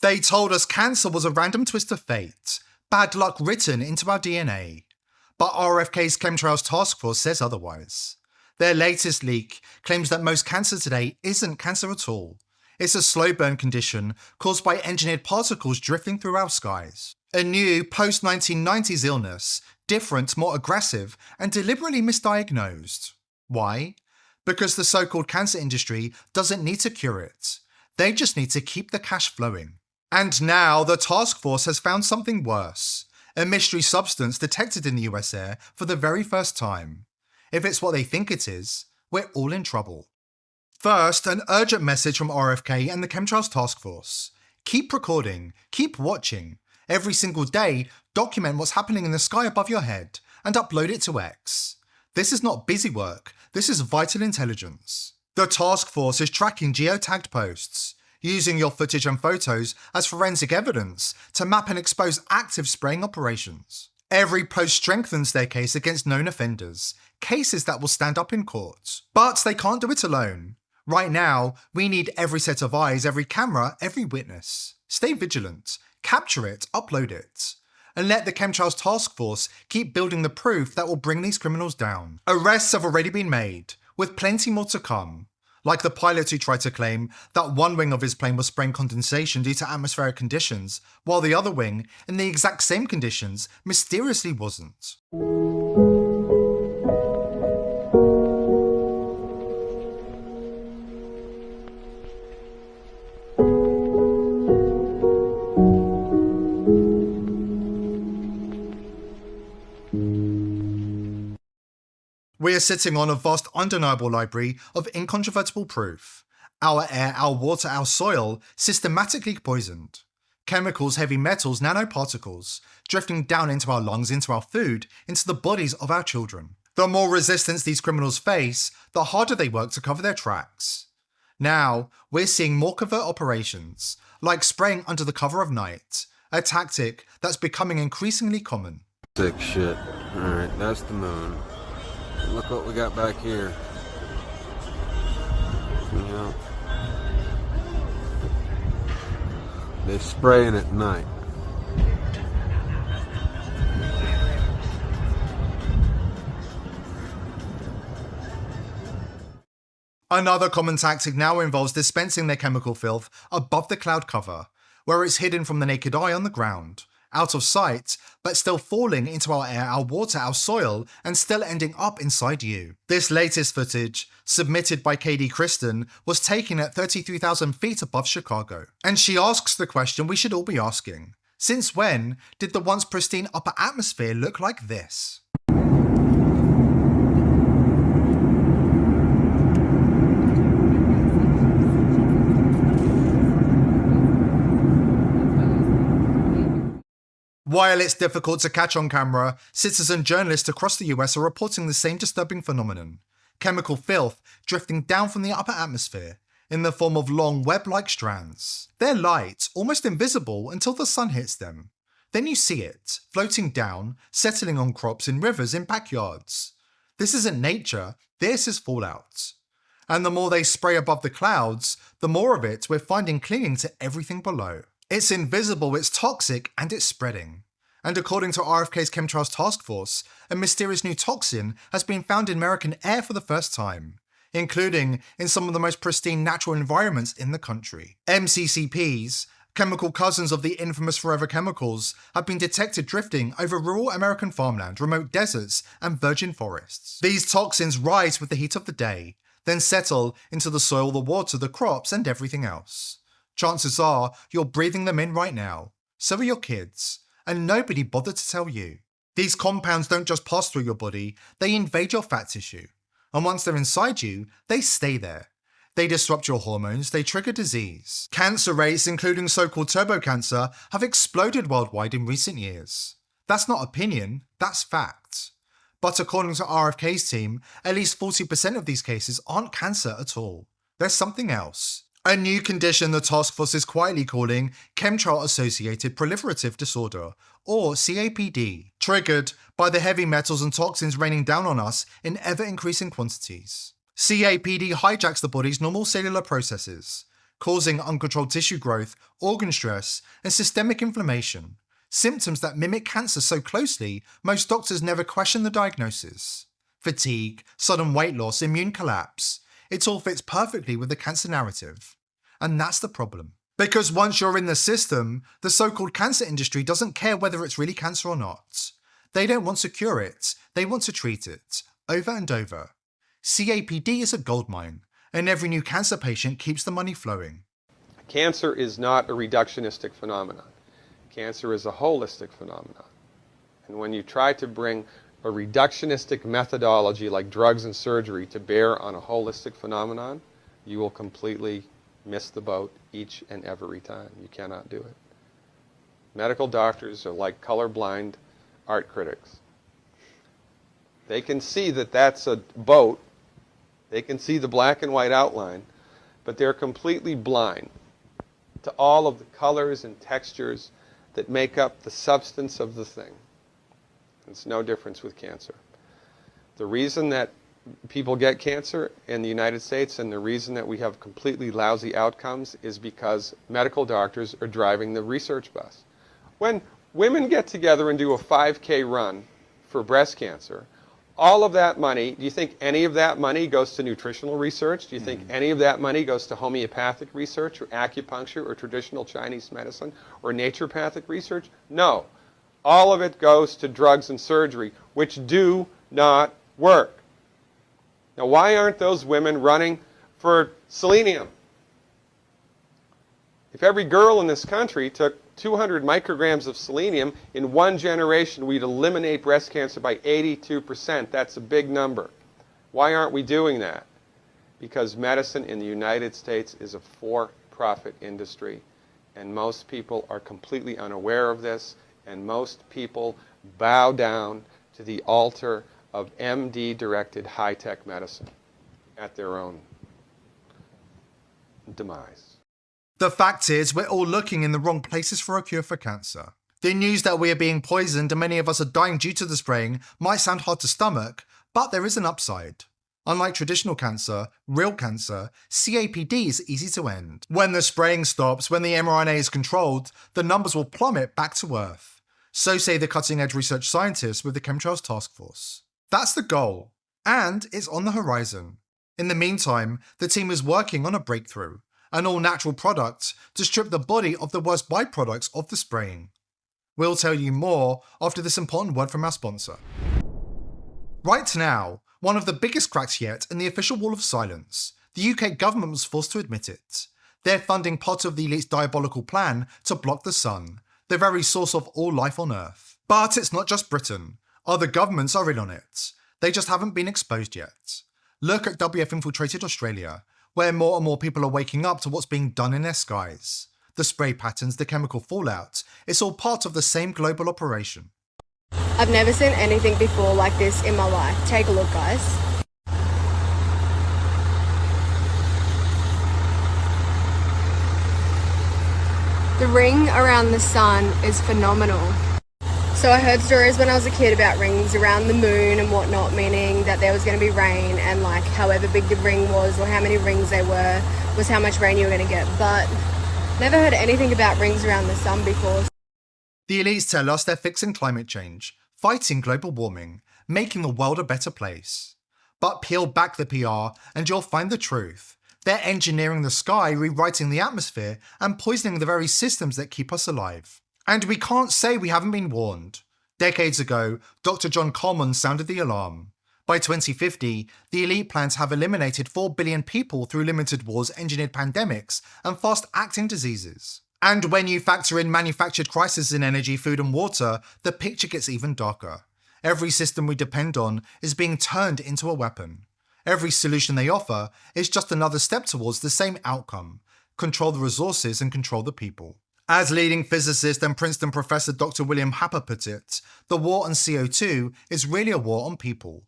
They told us cancer was a random twist of fate, bad luck written into our DNA. But RFK's Chemtrails Task Force says otherwise. Their latest leak claims that most cancer today isn't cancer at all. It's a slow burn condition caused by engineered particles drifting through our skies. A new post-1990s illness, different, more aggressive, and deliberately misdiagnosed. Why? Because the so-called cancer industry doesn't need to cure it. They just need to keep the cash flowing. And now the task force has found something worse. A mystery substance detected in the US air for the very first time. If it's what they think it is, we're all in trouble. First, an urgent message from RFK and the Chemtrails Task Force. Keep recording, keep watching. Every single day, document what's happening in the sky above your head and upload it to X. This is not busy work, this is vital intelligence. The task force is tracking geotagged posts, using your footage and photos as forensic evidence to map and expose active spraying operations. Every post strengthens their case against known offenders, cases that will stand up in court. But they can't do it alone. Right now, we need every set of eyes, every camera, every witness. Stay vigilant, capture it, upload it, and let the Chemtrails Task Force keep building the proof that will bring these criminals down. Arrests have already been made, with plenty more to come. Like the pilot who tried to claim that one wing of his plane was spraying condensation due to atmospheric conditions, while the other wing, in the exact same conditions, mysteriously wasn't. We are sitting on a vast, undeniable library of incontrovertible proof. Our air, our water, our soil, systematically poisoned. Chemicals, heavy metals, nanoparticles, drifting down into our lungs, into our food, into the bodies of our children. The more resistance these criminals face, the harder they work to cover their tracks. Now, we're seeing more covert operations, like spraying under the cover of night, a tactic that's becoming increasingly common. Sick shit. Alright, that's the moon. Look what we got back here. Yeah. They're spraying at night. Another common tactic now involves dispensing their chemical filth above the cloud cover, where it's hidden from the naked eye on the ground, out of sight, but still falling into our air, our water, our soil, and still ending up inside you. This latest footage, submitted by KD Kristen, was taken at 33,000 feet above Chicago. And she asks the question we should all be asking. Since when did the once pristine upper atmosphere look like this? While it's difficult to catch on camera, citizen journalists across the US are reporting the same disturbing phenomenon. Chemical filth drifting down from the upper atmosphere in the form of long web-like strands. They're light, almost invisible until the sun hits them. Then you see it, floating down, settling on crops in rivers in backyards. This isn't nature, this is fallout. And the more they spray above the clouds, the more of it we're finding clinging to everything below. It's invisible, it's toxic, and it's spreading. And according to RFK's Chemtrails Task Force, a mysterious new toxin has been found in American air for the first time, including in some of the most pristine natural environments in the country. MCCPs, chemical cousins of the infamous forever chemicals, have been detected drifting over rural American farmland, remote deserts, and virgin forests. These toxins rise with the heat of the day, then settle into the soil, the water, the crops, and everything else. Chances are you're breathing them in right now. So are your kids. And nobody bothered to tell you. These compounds don't just pass through your body, they invade your fat tissue. And once they're inside you, they stay there. They disrupt your hormones, they trigger disease. Cancer rates, including so-called turbo cancer, have exploded worldwide in recent years. That's not opinion, that's fact. But according to RFK's team, at least 40% of these cases aren't cancer at all. There's something else. A new condition the task force is quietly calling chemtrail-associated proliferative disorder, or CAPD, triggered by the heavy metals and toxins raining down on us in ever-increasing quantities. CAPD hijacks the body's normal cellular processes, causing uncontrolled tissue growth, organ stress, and systemic inflammation, symptoms that mimic cancer so closely most doctors never question the diagnosis. Fatigue, sudden weight loss, immune collapse, it all fits perfectly with the cancer narrative. And that's the problem. Because once you're in the system, the so-called cancer industry doesn't care whether it's really cancer or not. They don't want to cure it, they want to treat it, over and over. CAPD is a goldmine, and every new cancer patient keeps the money flowing. Cancer is not a reductionistic phenomenon. Cancer is a holistic phenomenon. And when you try to bring a reductionistic methodology like drugs and surgery to bear on a holistic phenomenon, you will completely miss the boat each and every time. You cannot do it. Medical doctors are like colorblind art critics. They can see that that's a boat. They can see the black and white outline, but they're completely blind to all of the colors and textures that make up the substance of the thing. It's no difference with cancer. The reason that people get cancer in the United States and the reason that we have completely lousy outcomes is because medical doctors are driving the research bus. When women get together and do a 5K run for breast cancer, all of that money, do you think any of that money goes to nutritional research? Do you think any of that money goes to homeopathic research or acupuncture or traditional Chinese medicine or naturopathic research? No. All of it goes to drugs and surgery, which do not work. Now, why aren't those women running for selenium? If every girl in this country took 200 micrograms of selenium, in one generation we'd eliminate breast cancer by 82%. That's a big number. Why aren't we doing that? Because medicine in the United States is a for-profit industry, and most people are completely unaware of this, and most people bow down to the altar of MD-directed high-tech medicine at their own demise. The fact is, we're all looking in the wrong places for a cure for cancer. The news that we are being poisoned and many of us are dying due to the spraying might sound hard to stomach, but there is an upside. Unlike traditional cancer, real cancer, CAPD is easy to end. When the spraying stops, when the mRNA is controlled, the numbers will plummet back to Earth. So say the cutting-edge research scientists with the Chemtrails Task Force. That's the goal, and it's on the horizon. In the meantime, the team is working on a breakthrough, an all-natural product to strip the body of the worst byproducts of the spraying. We'll tell you more after this important word from our sponsor. Right now, one of the biggest cracks yet in the official wall of silence, the UK government was forced to admit it. They're funding part of the elite's diabolical plan to block the sun, the very source of all life on Earth. But it's not just Britain. Other governments are in on it. They just haven't been exposed yet. Look at WF-infiltrated Australia, where more and more people are waking up to what's being done in their skies. The spray patterns, the chemical fallout, it's all part of the same global operation. I've never seen anything before like this in my life. Take a look, guys. The ring around the sun is phenomenal. So I heard stories when I was a kid about rings around the moon and whatnot, meaning that there was going to be rain, and like however big the ring was or how many rings they were was how much rain you were going to get. But never heard anything about rings around the sun before. The elites tell us they're fixing climate change, fighting global warming, making the world a better place. But peel back the PR and you'll find the truth. They're engineering the sky, rewriting the atmosphere, and poisoning the very systems that keep us alive. And we can't say we haven't been warned. Decades ago, Dr. John Coleman sounded the alarm. By 2050, the elite plans have eliminated 4 billion people through limited wars, engineered pandemics, and fast-acting diseases. And when you factor in manufactured crises in energy, food and water, the picture gets even darker. Every system we depend on is being turned into a weapon. Every solution they offer is just another step towards the same outcome: control the resources and control the people. As leading physicist and Princeton professor Dr. William Happer put it, the war on CO2 is really a war on people.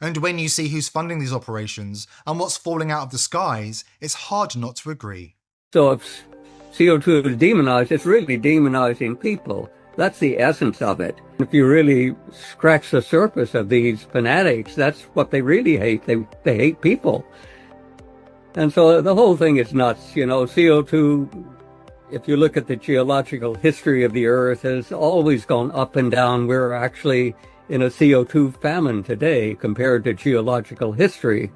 And when you see who's funding these operations and what's falling out of the skies, it's hard not to agree. So if CO2 is demonized, it's really demonizing people. That's the essence of it. If you really scratch the surface of these fanatics, that's what they really hate. They hate people. And so the whole thing is nuts. You know, CO2, if you look at the geological history of the Earth, has always gone up and down. We're actually in a CO2 famine today compared to geological history.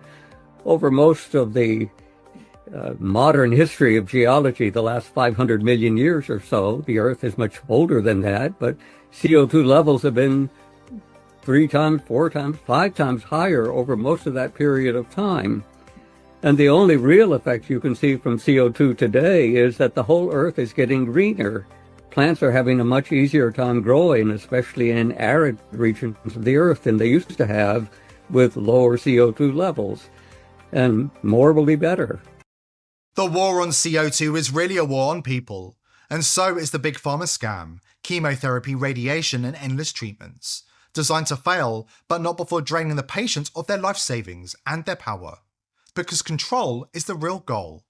Over most of the modern history of geology, the last 500 million years or so, the Earth is much older than that, but CO2 levels have been 3 times, 4 times, 5 times higher over most of that period of time. And the only real effect you can see from CO2 today is that the whole Earth is getting greener. Plants are having a much easier time growing, especially in arid regions of the Earth than they used to have with lower CO2 levels. And more will be better. The war on CO2 is really a war on people, and so is the big pharma scam, chemotherapy, radiation, and endless treatments, designed to fail, but not before draining the patient of their life savings and their power. Because control is the real goal.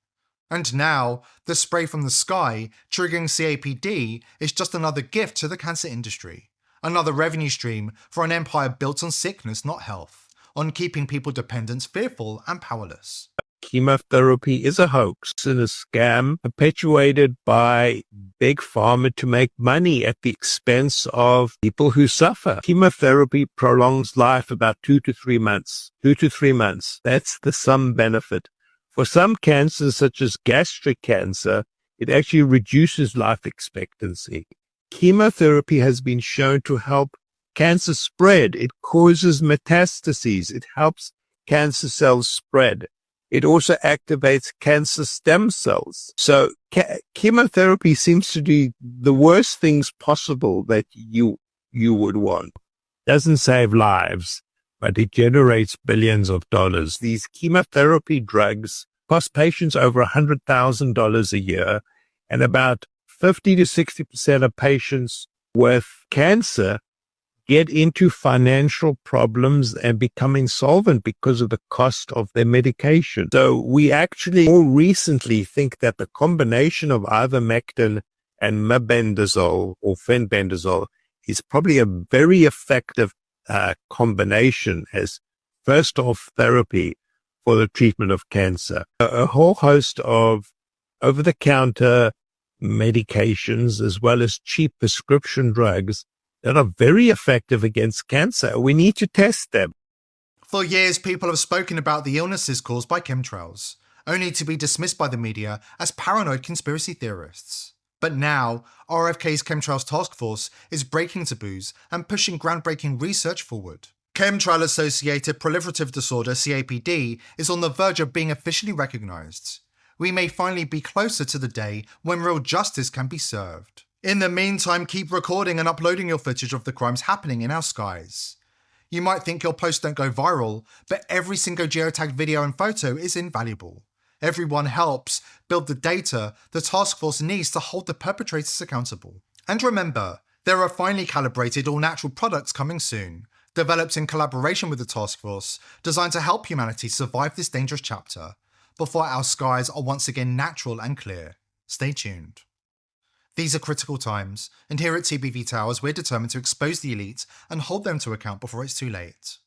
And now, the spray from the sky triggering CAPD is just another gift to the cancer industry, another revenue stream for an empire built on sickness, not health, on keeping people dependent, fearful, and powerless. Chemotherapy is a hoax and a scam perpetuated by big pharma to make money at the expense of people who suffer. Chemotherapy prolongs life about 2 to 3 months. 2 to 3 months. That's the sum benefit. For some cancers, such as gastric cancer, it actually reduces life expectancy. Chemotherapy has been shown to help cancer spread. It causes metastases. It helps cancer cells spread. It also activates cancer stem cells. So chemotherapy seems to do the worst things possible that you would want. Doesn't save lives, but it generates billions of dollars. These chemotherapy drugs cost patients over $100,000 a year, and about 50 to 60% of patients with cancer get into financial problems and become insolvent because of the cost of their medication. So we actually more recently think that the combination of ivermectin and mebendazole or fenbendazole is probably a very effective combination as first-off therapy for the treatment of cancer. A whole host of over-the-counter medications as well as cheap prescription drugs that are very effective against cancer. We need to test them. For years, people have spoken about the illnesses caused by chemtrails, only to be dismissed by the media as paranoid conspiracy theorists. But now, RFK's Chemtrails Task Force is breaking taboos and pushing groundbreaking research forward. Chemtrail-associated proliferative disorder, CAPD, is on the verge of being officially recognised. We may finally be closer to the day when real justice can be served. In the meantime, keep recording and uploading your footage of the crimes happening in our skies. You might think your posts don't go viral, but every single geotagged video and photo is invaluable. Everyone helps build the data the task force needs to hold the perpetrators accountable. And remember, there are finely calibrated all-natural products coming soon, developed in collaboration with the task force, designed to help humanity survive this dangerous chapter, before our skies are once again natural and clear. Stay tuned. These are critical times, and here at TBV Towers we're determined to expose the elite and hold them to account before it's too late.